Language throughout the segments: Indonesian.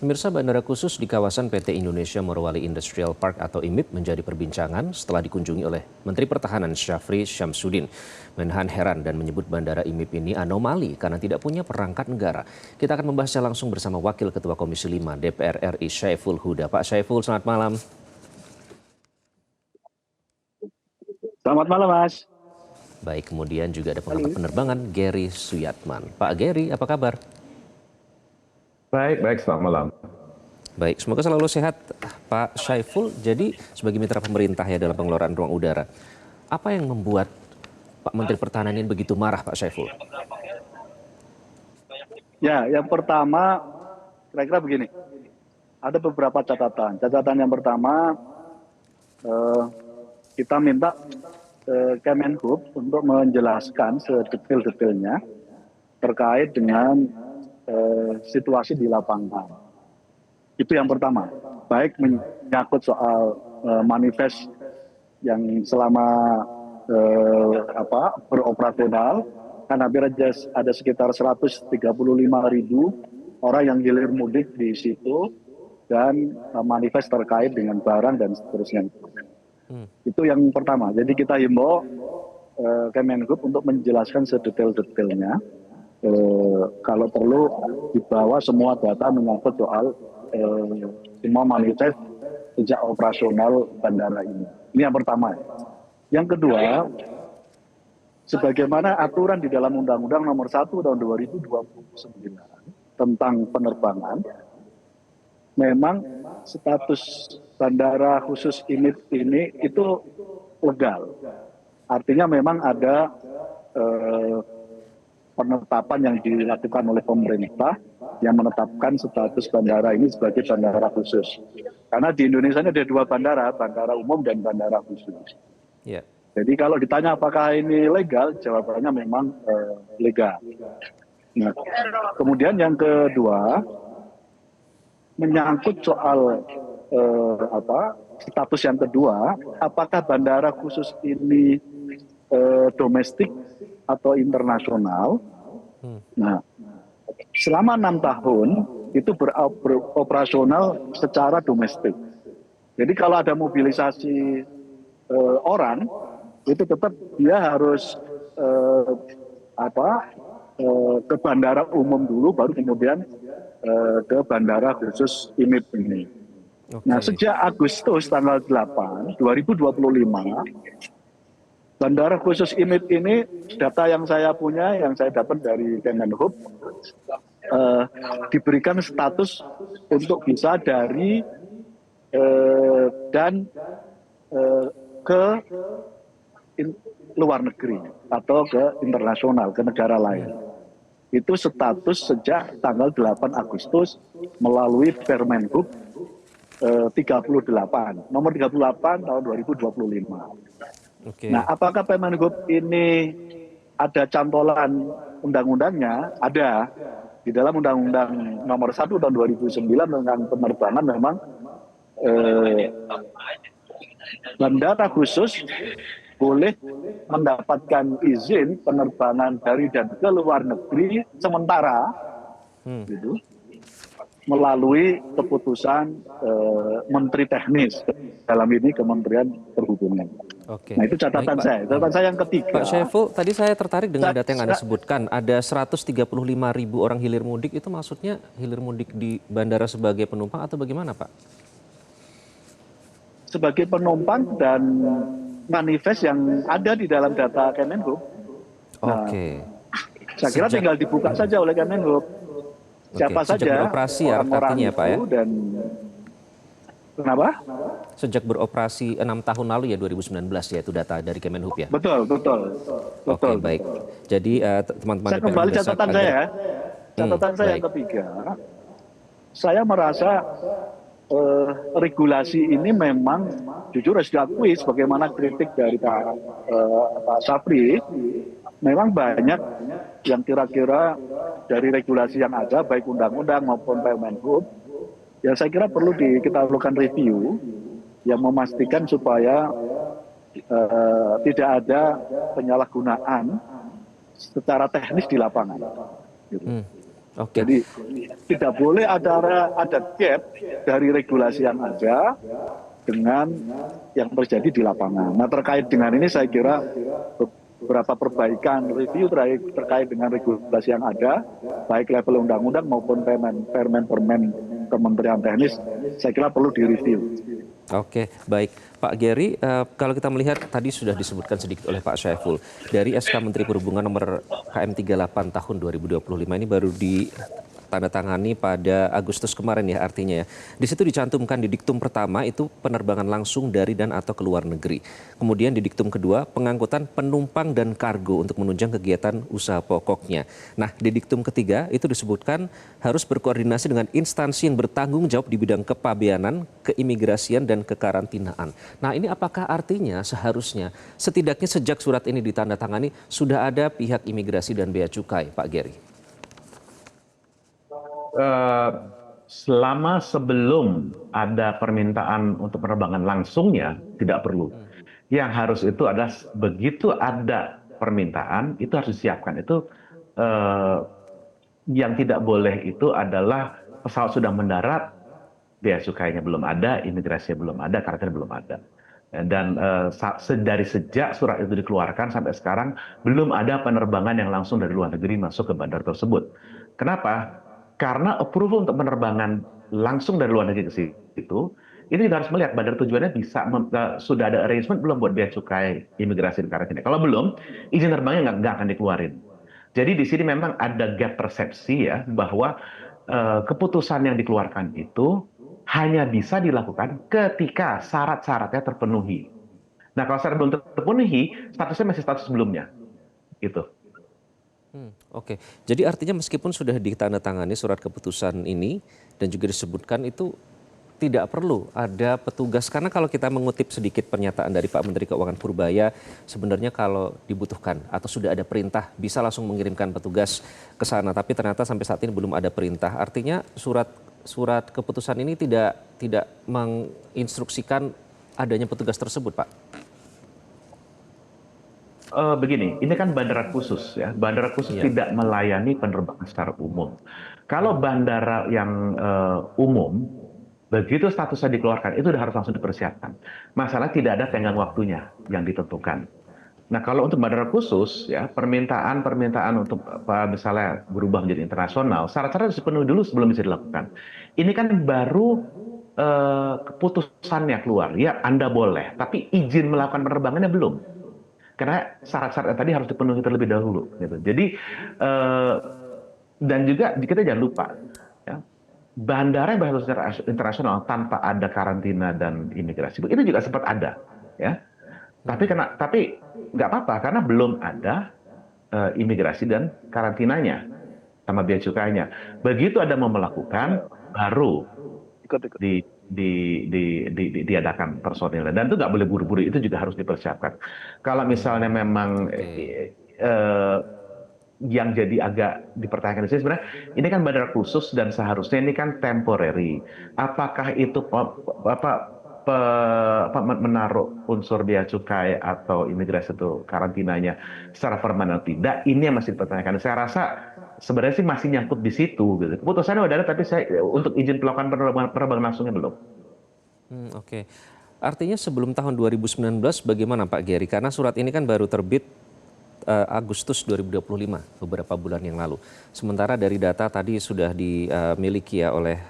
Pemirsa, bandara khusus di kawasan PT Indonesia Morowali Industrial Park atau IMIP menjadi perbincangan setelah dikunjungi oleh Menteri Pertahanan Syafri Syamsuddin. Menhan heran dan menyebut bandara IMIP ini anomali karena tidak punya perangkat negara. Kita akan membahasnya langsung bersama Wakil Ketua Komisi 5 DPR RI Syaiful Huda. Pak Syaiful, selamat malam. Selamat malam, Mas. Baik, kemudian juga ada pengamat penerbangan Gary Suyatman. Pak Gary, apa kabar? Baik, selamat malam. Baik, semoga selalu sehat Pak Syaiful. Jadi sebagai mitra pemerintah ya dalam pengelolaan ruang udara, apa yang membuat Pak Menteri Pertahanan ini begitu marah, Pak Syaiful? Ya, yang pertama kira-kira begini. Ada beberapa catatan. Catatan yang pertama, kita minta Kemenhub untuk menjelaskan sedetail-detailnya terkait dengan situasi di lapangan. Itu yang pertama. Baik menyangkut soal manifest yang selama beroperasional, kan hampir ada sekitar 135.000 orang yang hilir mudik di situ, dan manifest terkait dengan barang dan seterusnya. Itu yang pertama. Jadi kita himbau Kemenhub untuk menjelaskan sedetail-detailnya. Kalau perlu dibawa semua data menyangkut soal semua manifest sejak operasional bandara ini. Ini yang pertama. Yang kedua, sebagaimana aturan di dalam Undang-Undang Nomor 1 Tahun 2029 tentang penerbangan, memang status bandara khusus IMIP ini itu legal. Artinya memang ada penetapan yang dilakukan oleh pemerintah yang menetapkan status bandara ini sebagai bandara khusus. Karena di Indonesia ini ada dua bandara, bandara umum dan bandara khusus. Ya. Jadi kalau ditanya apakah ini legal, jawabannya memang legal. Nah, kemudian yang kedua, menyangkut soal status yang kedua, apakah bandara khusus ini domestik atau internasional. Nah, selama 6 tahun itu beroperasional secara domestik. Jadi kalau ada mobilisasi orang, itu tetap dia harus ke bandara umum dulu, baru kemudian ke bandara khusus IMIP ini. Okay. Nah, sejak Agustus tanggal 8, 2025, bandara khusus IMIP ini, data yang saya punya, yang saya dapat dari Kemenhub, diberikan status untuk bisa dari dan ke luar negeri atau ke internasional, ke negara lain. Itu status sejak tanggal 8 Agustus melalui Permenhub 38, nomor 38 tahun 2025. Okay. Nah, apakah Permenhub ini ada cantolan undang-undangnya? Ada. Di dalam Undang-Undang Nomor 1 Tahun 2009 tentang penerbangan memang bandara khusus boleh mendapatkan izin penerbangan dari dan ke luar negeri sementara, gitu, melalui keputusan Menteri Teknis, dalam ini Kementerian Perhubungan. Oke. Nah, itu catatan saya. Catatan saya yang ketiga. Pak Syaiful, tadi saya tertarik dengan data yang Anda sebutkan. Ada 135.000 orang hilir mudik, itu maksudnya hilir mudik di bandara sebagai penumpang atau bagaimana, Pak? Sebagai penumpang dan manifest yang ada di dalam data Kemenhub. Oke. Saya kira tinggal dibuka saja oleh Kemenhub. Siapa sejak saja beroperasi orang-orang artinya ya, Pak, ya? Dan kenapa? Sejak beroperasi 6 tahun lalu ya, 2019 ya, itu data dari Kemenhub ya? Betul. Oke, baik. Jadi teman-teman saya kembali catatan saya. Catatan saya yang ketiga. Saya merasa regulasi ini memang jujur harus diakui, sebagaimana kritik dari Pak Syafri, memang banyak yang kira-kira dari regulasi yang ada, baik undang-undang maupun Permenhub, ya saya kira perlu kita lakukan review yang memastikan supaya tidak ada penyalahgunaan secara teknis di lapangan. Gitu. Oke. Jadi tidak boleh ada gap dari regulasi yang ada dengan yang terjadi di lapangan. Nah, terkait dengan ini saya kira beberapa perbaikan review terkait dengan regulasi yang ada, baik level undang-undang maupun permen Kementerian Teknis, saya kira perlu direview. Oke, baik. Pak Geri, kalau kita melihat tadi sudah disebutkan sedikit oleh Pak Syaiful, dari SK Menteri Perhubungan nomor KM 38 tahun 2025 ini baru ditandatangani pada Agustus kemarin ya artinya ya. Di situ dicantumkan di diktum pertama itu penerbangan langsung dari dan atau ke luar negeri. Kemudian di diktum kedua pengangkutan penumpang dan kargo untuk menunjang kegiatan usaha pokoknya. Nah, di diktum ketiga itu disebutkan harus berkoordinasi dengan instansi yang bertanggung jawab di bidang kepabeanan, keimigrasian, dan kekarantinaan. Nah, ini apakah artinya seharusnya setidaknya sejak surat ini ditandatangani sudah ada pihak imigrasi dan bea cukai, Pak Geri? Selama sebelum ada permintaan untuk penerbangan langsungnya tidak perlu. Yang harus itu adalah begitu ada permintaan itu harus disiapkan. Itu yang tidak boleh itu adalah pesawat sudah mendarat, bea cukainya belum ada, imigrasinya belum ada, karantina belum ada. Dan dari sejak surat itu dikeluarkan sampai sekarang belum ada penerbangan yang langsung dari luar negeri masuk ke bandar tersebut. Kenapa? Karena approval untuk penerbangan langsung dari luar negeri ke situ, itu kita harus melihat bandar tujuannya sudah ada arrangement belum buat bea cukai, imigrasi, dan karantina. Kalau belum, izin terbangnya nggak akan dikeluarin. Jadi di sini memang ada gap persepsi ya bahwa keputusan yang dikeluarkan itu hanya bisa dilakukan ketika syarat-syaratnya terpenuhi. Nah, kalau syarat belum terpenuhi, statusnya masih status sebelumnya. Gitu. Oke, jadi artinya meskipun sudah ditandatangani surat keputusan ini dan juga disebutkan itu tidak perlu ada petugas, karena kalau kita mengutip sedikit pernyataan dari Pak Menteri Keuangan Purbaya, sebenarnya kalau dibutuhkan atau sudah ada perintah bisa langsung mengirimkan petugas ke sana, tapi ternyata sampai saat ini belum ada perintah. Artinya surat keputusan ini tidak menginstruksikan adanya petugas tersebut, Pak. Begini, ini kan bandara khusus ya. Bandara khusus tidak melayani penerbangan secara umum. Kalau bandara yang umum, begitu statusnya dikeluarkan, itu sudah harus langsung dipersiapkan. Masalah tidak ada tenggang waktunya yang ditentukan. Nah, kalau untuk bandara khusus, ya permintaan untuk misalnya berubah menjadi internasional, syarat-syarat harus dipenuhi dulu sebelum bisa dilakukan. Ini kan baru keputusannya keluar, ya Anda boleh, tapi izin melakukan penerbangannya belum. Karena syarat-syarat tadi harus dipenuhi terlebih dahulu. Gitu. Jadi, dan juga kita jangan lupa, ya, bandara yang berstatus secara internasional tanpa ada karantina dan imigrasi itu juga sempat ada, ya. Tapi nggak apa-apa karena belum ada imigrasi dan karantinanya sama bea cukainya. Begitu ada mau melakukan, baru diadakan personil dan itu nggak boleh buru-buru, itu juga harus dipersiapkan. Kalau misalnya memang yang jadi agak dipertanyakan di sini sebenarnya ini kan bandara khusus dan seharusnya ini kan temporary. Apakah itu menaruh unsur bea cukai atau imigrasi atau karantinanya secara permanen atau tidak? Ini yang masih dipertanyakan. Saya rasa sebenarnya sih masih nyangkut di situ. Gitu. Keputusannya udah ada, tapi untuk izin melakukan penerbangan langsungnya belum. Oke. Artinya sebelum tahun 2019 bagaimana Pak Geri? Karena surat ini kan baru terbit Agustus 2025, beberapa bulan yang lalu. Sementara dari data tadi sudah dimiliki ya oleh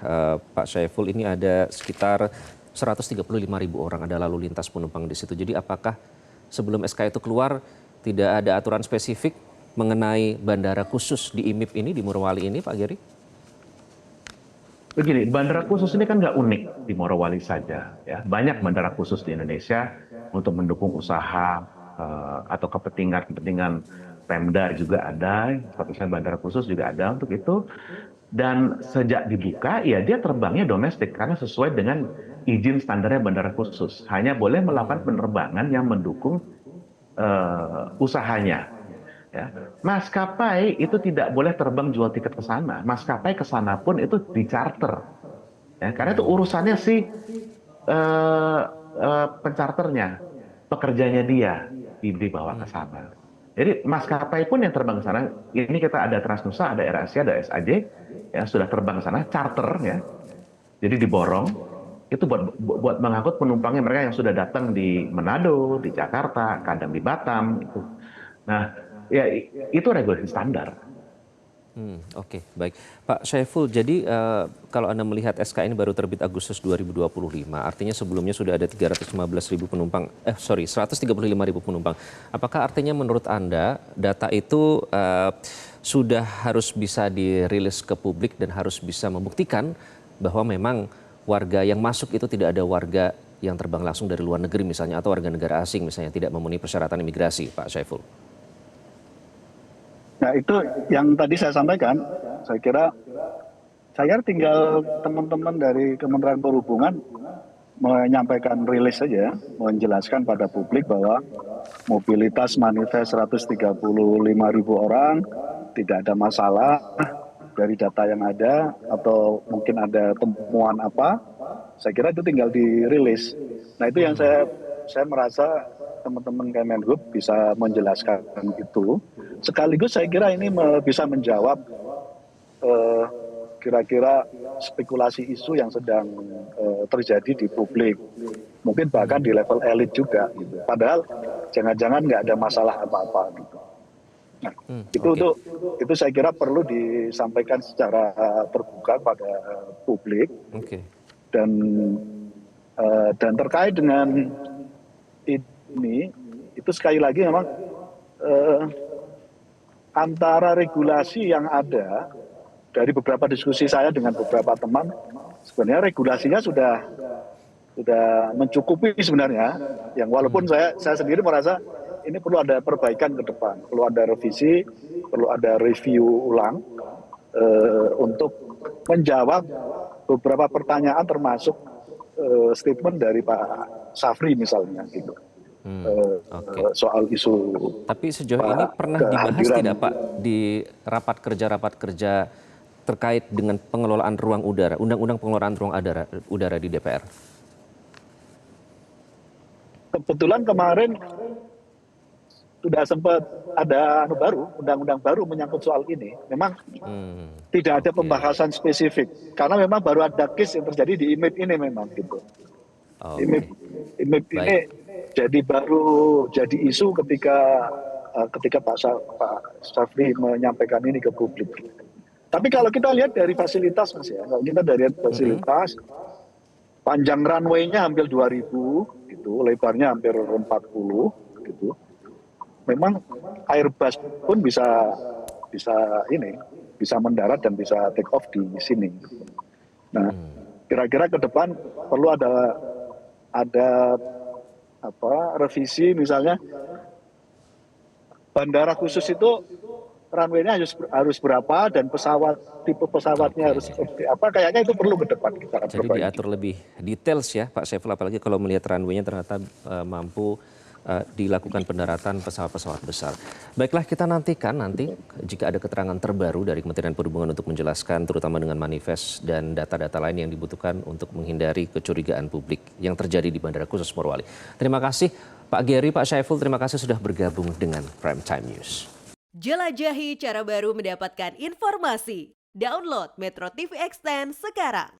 Pak Syaiful, ini ada sekitar 135.000 orang ada lalu lintas penumpang di situ. Jadi apakah sebelum SK itu keluar tidak ada aturan spesifik mengenai bandara khusus di IMIP ini, di Morowali ini, Pak Geri? Begini, bandara khusus ini kan nggak unik di Morowali saja. Ya. Banyak bandara khusus di Indonesia untuk mendukung usaha atau kepentingan Pemda juga ada, statusnya bandara khusus juga ada untuk itu. Dan sejak dibuka, ya dia terbangnya domestik karena sesuai dengan izin standarnya bandara khusus. Hanya boleh melakukan penerbangan yang mendukung usahanya. Ya. Maskapai itu tidak boleh terbang jual tiket ke sana. Maskapai ke sana pun itu di-charter. Ya, karena itu urusannya si pencharternya, pekerjanya dia dibawa ke sana. Jadi maskapai pun yang terbang ke sana, ini kita ada Transnusa, ada AirAsia, ada SAJ, ya sudah terbang ke sana, charter ya. Jadi diborong, itu buat mengangkut penumpangnya mereka yang sudah datang di Manado, di Jakarta, kadang di Batam. Itu. Nah, ya itu regulasi standar. Oke, baik. Pak Syaiful, jadi kalau Anda melihat SK ini baru terbit Agustus 2025, artinya sebelumnya sudah ada 315.000 penumpang, 135.000 penumpang. Apakah artinya menurut Anda data itu sudah harus bisa dirilis ke publik dan harus bisa membuktikan bahwa memang warga yang masuk itu tidak ada warga yang terbang langsung dari luar negeri misalnya atau warga negara asing misalnya tidak memenuhi persyaratan imigrasi, Pak Syaiful? Nah itu yang tadi saya sampaikan, saya kira tinggal teman-teman dari Kementerian Perhubungan menyampaikan rilis saja, menjelaskan pada publik bahwa mobilitas manifest 135.000 orang, tidak ada masalah dari data yang ada, atau mungkin ada temuan apa, saya kira itu tinggal dirilis. Nah itu yang saya merasa teman-teman Kemenhub bisa menjelaskan itu. Sekaligus saya kira ini bisa menjawab kira-kira spekulasi isu yang sedang terjadi di publik. Mungkin bahkan di level elit juga. Gitu. Padahal jangan-jangan nggak ada masalah apa-apa. Gitu. Nah, itu saya kira perlu disampaikan secara terbuka pada publik. Dan terkait dengan ini, itu sekali lagi memang antara regulasi yang ada, dari beberapa diskusi saya dengan beberapa teman, sebenarnya regulasinya sudah mencukupi sebenarnya. Yang walaupun saya sendiri merasa ini perlu ada perbaikan ke depan, perlu ada revisi, perlu ada review ulang untuk menjawab beberapa pertanyaan termasuk statement dari Pak Syafri misalnya gitu. Soal isu. Tapi sejauh ini pernah dibahas tidak Pak di rapat kerja terkait dengan pengelolaan ruang udara, undang-undang pengelolaan ruang udara di DPR? Kebetulan kemarin sudah sempat ada undang-undang baru menyangkut soal ini. Memang tidak ada pembahasan spesifik karena memang baru ada case yang terjadi di IMIP ini memang gitu. IMIP ini jadi isu ketika Pak Syafri menyampaikan ini ke publik. Tapi kalau kita lihat dari fasilitas Mas ya, kalau kita dari fasilitas, panjang runway-nya hampir 2.000 gitu, lebarnya hampir 40 gitu. Memang Airbus pun bisa mendarat dan bisa take off di sini. Nah, kira-kira ke depan perlu ada revisi misalnya bandara khusus itu runway-nya harus berapa dan tipe pesawatnya harus seperti apa, kayaknya itu perlu ke depan kita akan perbaiki. Jadi diatur lebih details ya Pak Syaiful, apalagi kalau melihat runway-nya ternyata mampu dilakukan pendaratan pesawat-pesawat besar. Baiklah, kita nantikan jika ada keterangan terbaru dari Kementerian Perhubungan untuk menjelaskan terutama dengan manifest dan data-data lain yang dibutuhkan untuk menghindari kecurigaan publik yang terjadi di Bandara Khusus Morowali. Terima kasih Pak Geri, Pak Syaiful, terima kasih sudah bergabung dengan Prime Time News. Jelajahi cara baru mendapatkan informasi. Download Metro TV Extend sekarang.